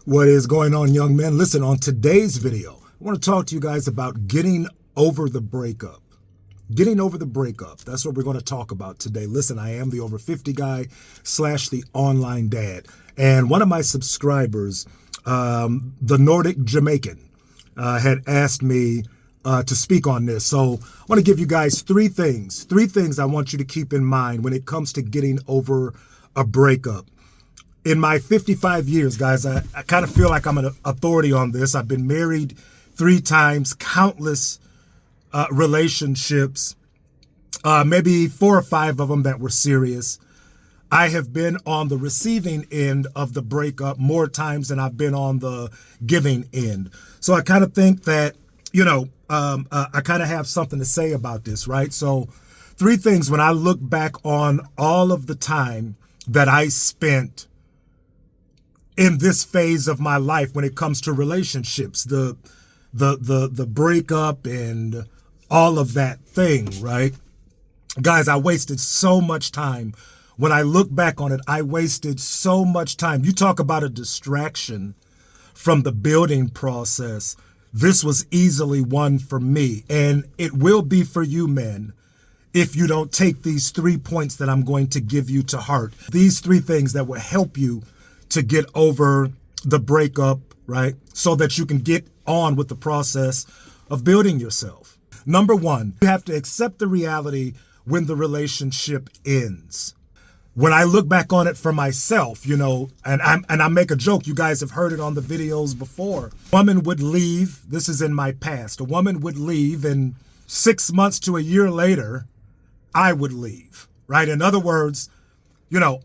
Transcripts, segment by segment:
What is going on, young men? Listen, on today's video, I want to talk to you guys about getting over the breakup. Getting over the breakup. That's what we're going to talk about today. Listen, I am the over 50 guy / the online dad. And one of my subscribers, the Nordic Jamaican, had asked me to speak on this. So I want to give you guys three things I want you to keep in mind when it comes to getting over a breakup. In my 55 years, guys, I kind of feel like I'm an authority on this. I've been married 3 times, countless relationships, maybe 4 or 5 of them that were serious. I have been on the receiving end of the breakup more times than I've been on the giving end. So I kind of think that, I kind of have something to say about this, right? So 3 things when I look back on all of the time that I spent in this phase of my life when it comes to relationships, the breakup and all of that thing, right? Guys, I wasted so much time. When I look back on it, I wasted so much time. You talk about a distraction from the building process. This was easily one for me, and it will be for you men if you don't take these 3 points that I'm going to give you to heart. These 3 things that will help you to get over the breakup, right? So that you can get on with the process of building yourself. Number 1, you have to accept the reality when the relationship ends. When I look back on it for myself, and I make a joke, you guys have heard it on the videos before. A woman would leave, this is in my past, a woman would leave and 6 months to a year later, I would leave, right? In other words,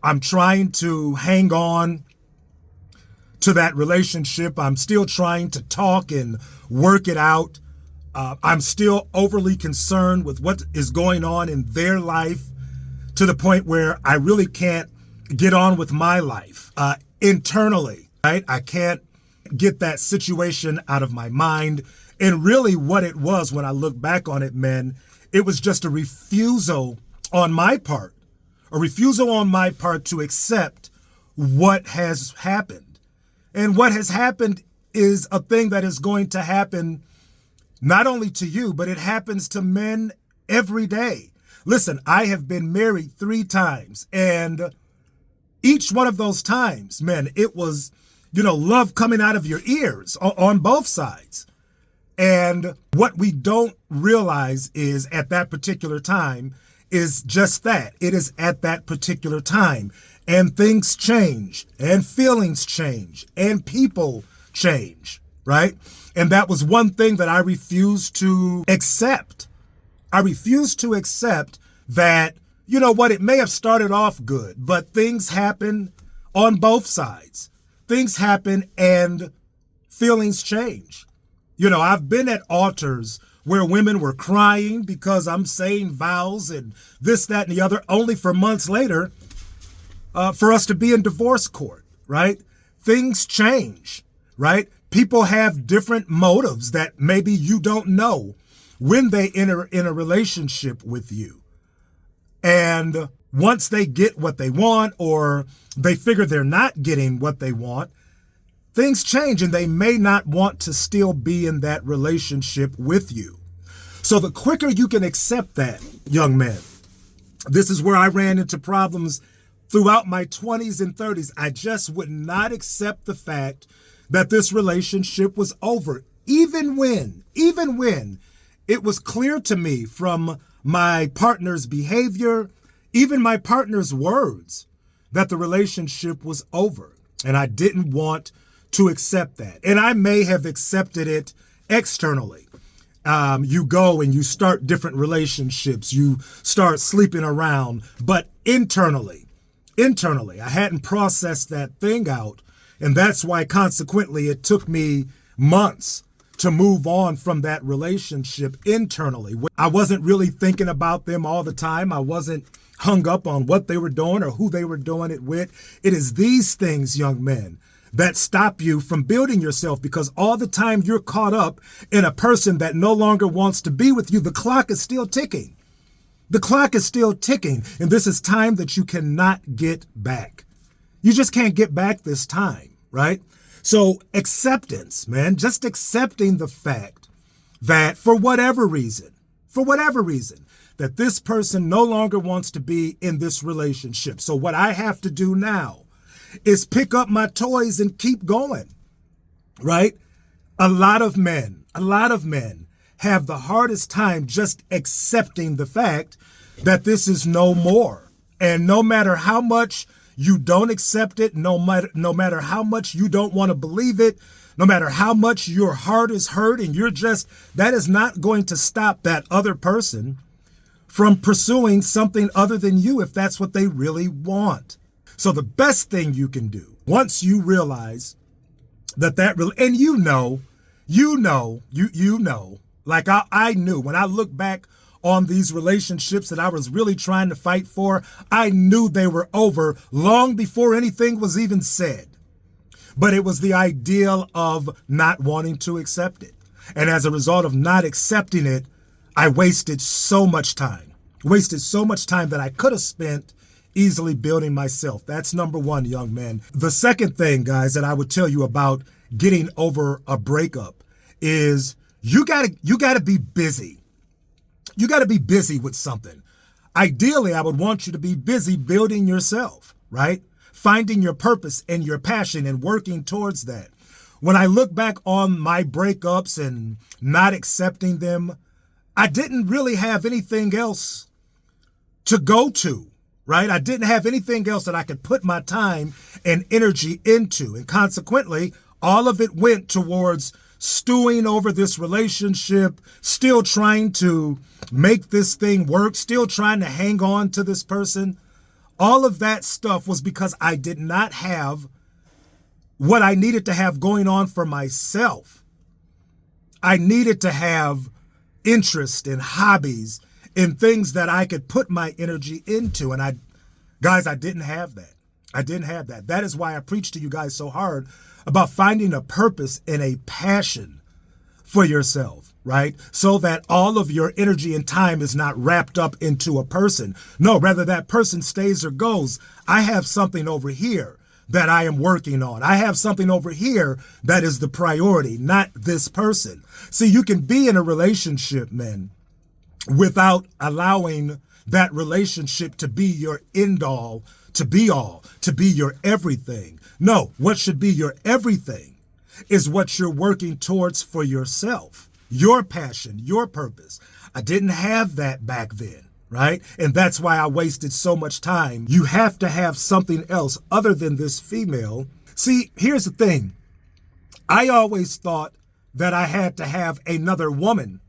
I'm trying to hang on to that relationship. I'm still trying to talk and work it out. I'm still overly concerned with what is going on in their life to the point where I really can't get on with my life internally, right? I can't get that situation out of my mind. And really what it was when I look back on it, men, it was just a refusal on my part to accept what has happened. And what has happened is a thing that is going to happen not only to you, but it happens to men every day. Listen, I have been married 3 times, and each one of those times, men, it was, love coming out of your ears on both sides. And what we don't realize is at that particular time is just that. It is at that particular time. And things change, and feelings change, and people change, right? And that was one thing that I refused to accept. I refused to accept that, it may have started off good, but things happen on both sides. Things happen and feelings change. I've been at altars where women were crying because I'm saying vows and this, that, and the other, only for months later for us to be in divorce court, right? Things change, right? People have different motives that maybe you don't know when they enter in a relationship with you. And once they get what they want, or they figure they're not getting what they want, things change and they may not want to still be in that relationship with you. So the quicker you can accept that, young men, this is where I ran into problems throughout my 20s and 30s. I just would not accept the fact that this relationship was over, even when it was clear to me from my partner's behavior, even my partner's words, that the relationship was over. And I didn't want to accept that. And I may have accepted it externally. You go and you start different relationships, you start sleeping around, but internally, I hadn't processed that thing out. And that's why consequently it took me months to move on from that relationship internally. I wasn't really thinking about them all the time. I wasn't hung up on what they were doing or who they were doing it with. It is these things, young men, that stop you from building yourself, because all the time you're caught up in a person that no longer wants to be with you, the clock is still ticking. The clock is still ticking, and this is time that you cannot get back. You just can't get back this time, right? So acceptance, man, just accepting the fact that for whatever reason, that this person no longer wants to be in this relationship. So what I have to do now is pick up my toys and keep going, right? A lot of men have the hardest time just accepting the fact that this is no more. And no matter how much you don't accept it, no matter how much you don't want to believe it, no matter how much your heart is hurt and that is not going to stop that other person from pursuing something other than you if that's what they really want. So the best thing you can do once you realize and you know, like I knew when I look back on these relationships that I was really trying to fight for, I knew they were over long before anything was even said. But it was the ideal of not wanting to accept it. And as a result of not accepting it, I wasted so much time that I could have spent easily building myself. That's number one, young man. The second thing, guys, that I would tell you about getting over a breakup is you gotta be busy. You gotta be busy with something. Ideally, I would want you to be busy building yourself, right? Finding your purpose and your passion and working towards that. When I look back on my breakups and not accepting them, I didn't really have anything else to go to, right? I didn't have anything else that I could put my time and energy into. And consequently, all of it went towards stewing over this relationship, still trying to make this thing work, still trying to hang on to this person. All of that stuff was because I did not have what I needed to have going on for myself. I needed to have interest and hobbies and things that I could put my energy into. And I didn't have that. I didn't have that. That is why I preach to you guys so hard about finding a purpose and a passion for yourself, right? So that all of your energy and time is not wrapped up into a person. No, rather that person stays or goes. I have something over here that I am working on. I have something over here that is the priority, not this person. See, you can be in a relationship, men, without allowing that relationship to be your end all, to be your everything. No, what should be your everything is what you're working towards for yourself, your passion, your purpose. I didn't have that back then, right? And that's why I wasted so much time. You have to have something else other than this female. See, here's the thing. I always thought that I had to have another woman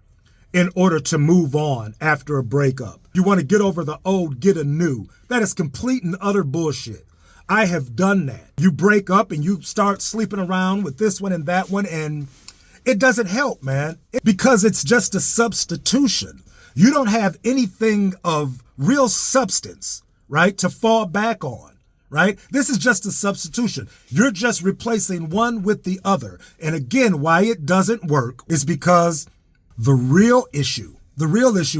in order to move on after a breakup. You want to get over the old, get a new. That is complete and utter bullshit. I have done that. You break up and you start sleeping around with this one and that one, and it doesn't help, man, because it's just a substitution. You don't have anything of real substance, right, to fall back on, right? This is just a substitution. You're just replacing one with the other. And again, why it doesn't work is because the real issue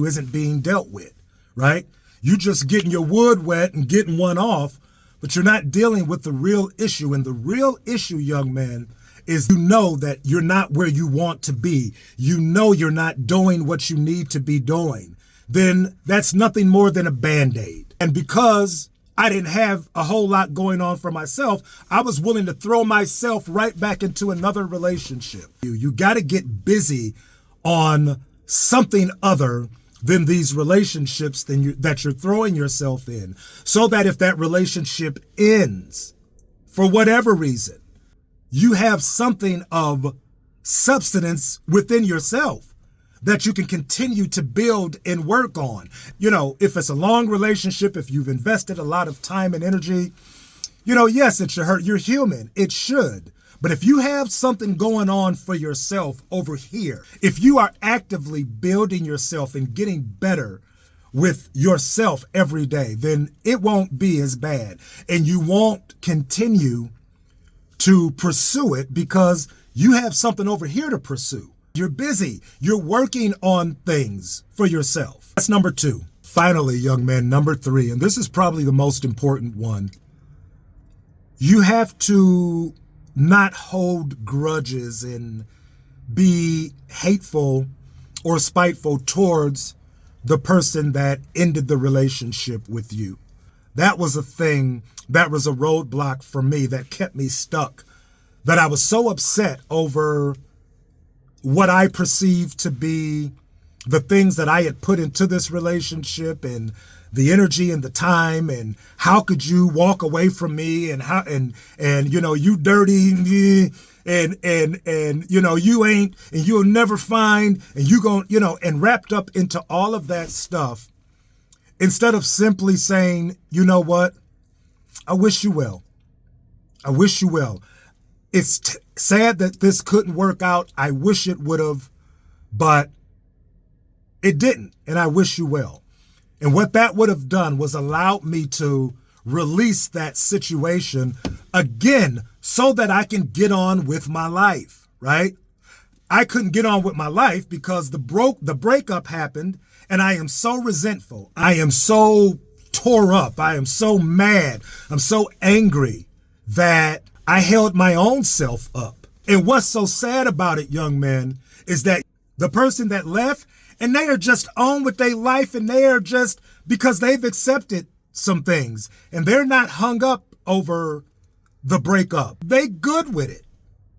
isn't being dealt with, right? You just getting your wood wet and getting one off, but you're not dealing with the real issue. And the real issue, young man, is you know that you're not where you want to be. You know you're not doing what you need to be doing. Then that's nothing more than a Band-Aid. And because I didn't have a whole lot going on for myself, I was willing to throw myself right back into another relationship. You got to get busy on something other than these relationships that you're throwing yourself in, so that if that relationship ends for whatever reason, you have something of substance within yourself that you can continue to build and work on. You know, if it's a long relationship, if you've invested a lot of time and energy, you know, yes, it should hurt. You're human. It should. But if you have something going on for yourself over here, if you are actively building yourself and getting better with yourself every day, then it won't be as bad. And you won't continue to pursue it because you have something over here to pursue. You're busy. You're working on things for yourself. That's number two. Finally, young man, number three, and this is probably the most important one. You have to not hold grudges and be hateful or spiteful towards the person that ended the relationship with you. That was a thing, that was a roadblock for me that kept me stuck, that I was so upset over what I perceived to be the things that I had put into this relationship and the energy and the time, and how could you walk away from me, and how and you know, you dirty, and you know, you ain't, and you'll never find, and you gon', you know, and wrapped up into all of that stuff, instead of simply saying, you know what, I wish you well. I wish you well. It's sad that this couldn't work out. I wish it would have, but it didn't, and I wish you well. And what that would have done was allowed me to release that situation again so that I can get on with my life, right? I couldn't get on with my life because the breakup happened, and I am so resentful. I am so tore up. I am so mad. I'm so angry that I held my own self up. And what's so sad about it, young man, is that the person that left, and they are just on with their life, and they are just, because they've accepted some things, and they're not hung up over the breakup. They good with it.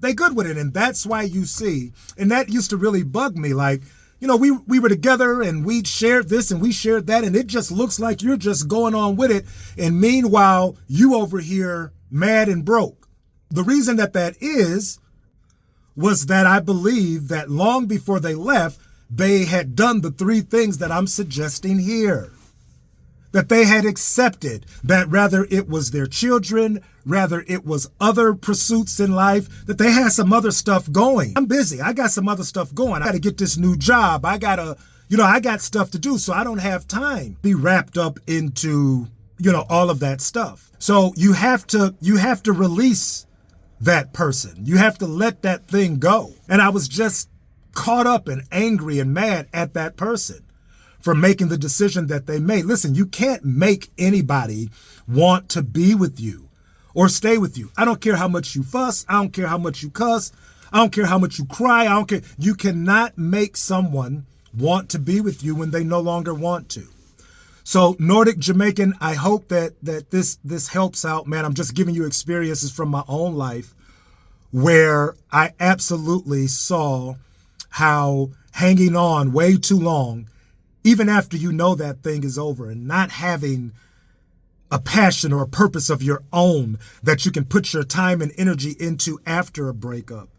They good with it. And that's why you see, and that used to really bug me, like, you know, we were together and we shared this and we shared that, and it just looks like you're just going on with it. And meanwhile, you over here mad and broke. The reason that was that I believe that long before they left, they had done the three things that I'm suggesting here. That they had accepted that rather it was their children, rather it was other pursuits in life, that they had some other stuff going. I'm busy. I got some other stuff going. I got to get this new job. I got stuff to do, so I don't have time. Be wrapped up into, you know, all of that stuff. So you have to release that person. You have to let that thing go. And I was just caught up and angry and mad at that person for making the decision that they made. Listen, you can't make anybody want to be with you or stay with you. I don't care how much you fuss. I don't care how much you cuss. I don't care how much you cry. I don't care. You cannot make someone want to be with you when they no longer want to. So Nordic Jamaican, I hope that this helps out, man. I'm just giving you experiences from my own life where I absolutely saw how hanging on way too long, even after you know that thing is over, and not having a passion or a purpose of your own that you can put your time and energy into after a breakup,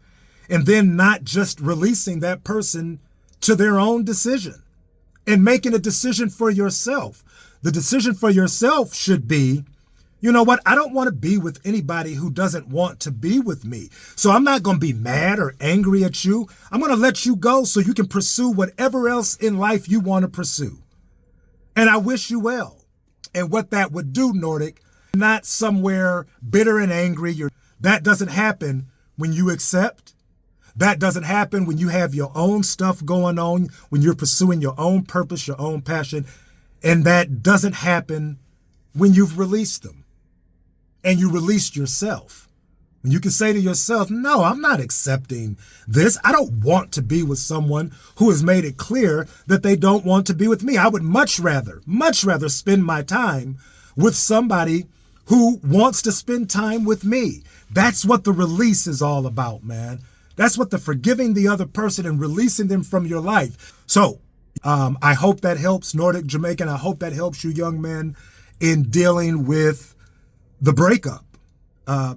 and then not just releasing that person to their own decision and making a decision for yourself. The decision for yourself should be, you know what? I don't want to be with anybody who doesn't want to be with me. So I'm not going to be mad or angry at you. I'm going to let you go so you can pursue whatever else in life you want to pursue. And I wish you well. And what that would do, Nordic, not somewhere bitter and angry. That doesn't happen when you accept. That doesn't happen when you have your own stuff going on, when you're pursuing your own purpose, your own passion. And that doesn't happen when you've released them. And you released yourself. When you can say to yourself, no, I'm not accepting this. I don't want to be with someone who has made it clear that they don't want to be with me. I would much rather spend my time with somebody who wants to spend time with me. That's what the release is all about, man. That's what the forgiving the other person and releasing them from your life. So I hope that helps, Nordic Jamaican. I hope that helps you, young men, in dealing with the breakup,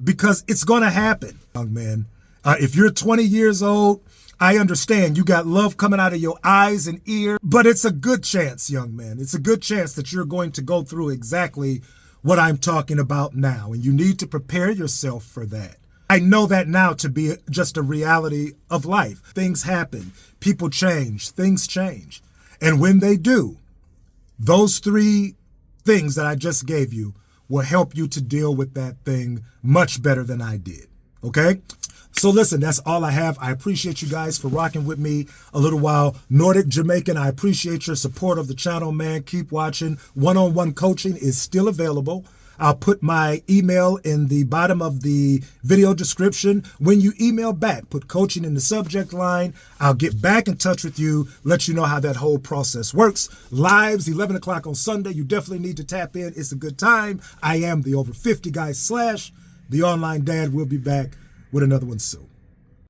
because it's going to happen, young man. If you're 20 years old, I understand you got love coming out of your eyes and ears, but it's a good chance, young man. It's a good chance that you're going to go through exactly what I'm talking about now, and you need to prepare yourself for that. I know that now to be just a reality of life. Things happen, people change, things change. And when they do, those three things that I just gave you will help you to deal with that thing much better than I did. Okay? So listen, that's all I have. I appreciate you guys for rocking with me a little while. Nordic Jamaican, I appreciate your support of the channel, man. Keep watching. One-on-one coaching is still available. I'll put my email in the bottom of the video description. When you email back, put coaching in the subject line. I'll get back in touch with you, let you know how that whole process works. Lives, 11 o'clock on Sunday. You definitely need to tap in. It's a good time. I am the Over 50 Guy / the Online Dad. We'll be back with another one soon.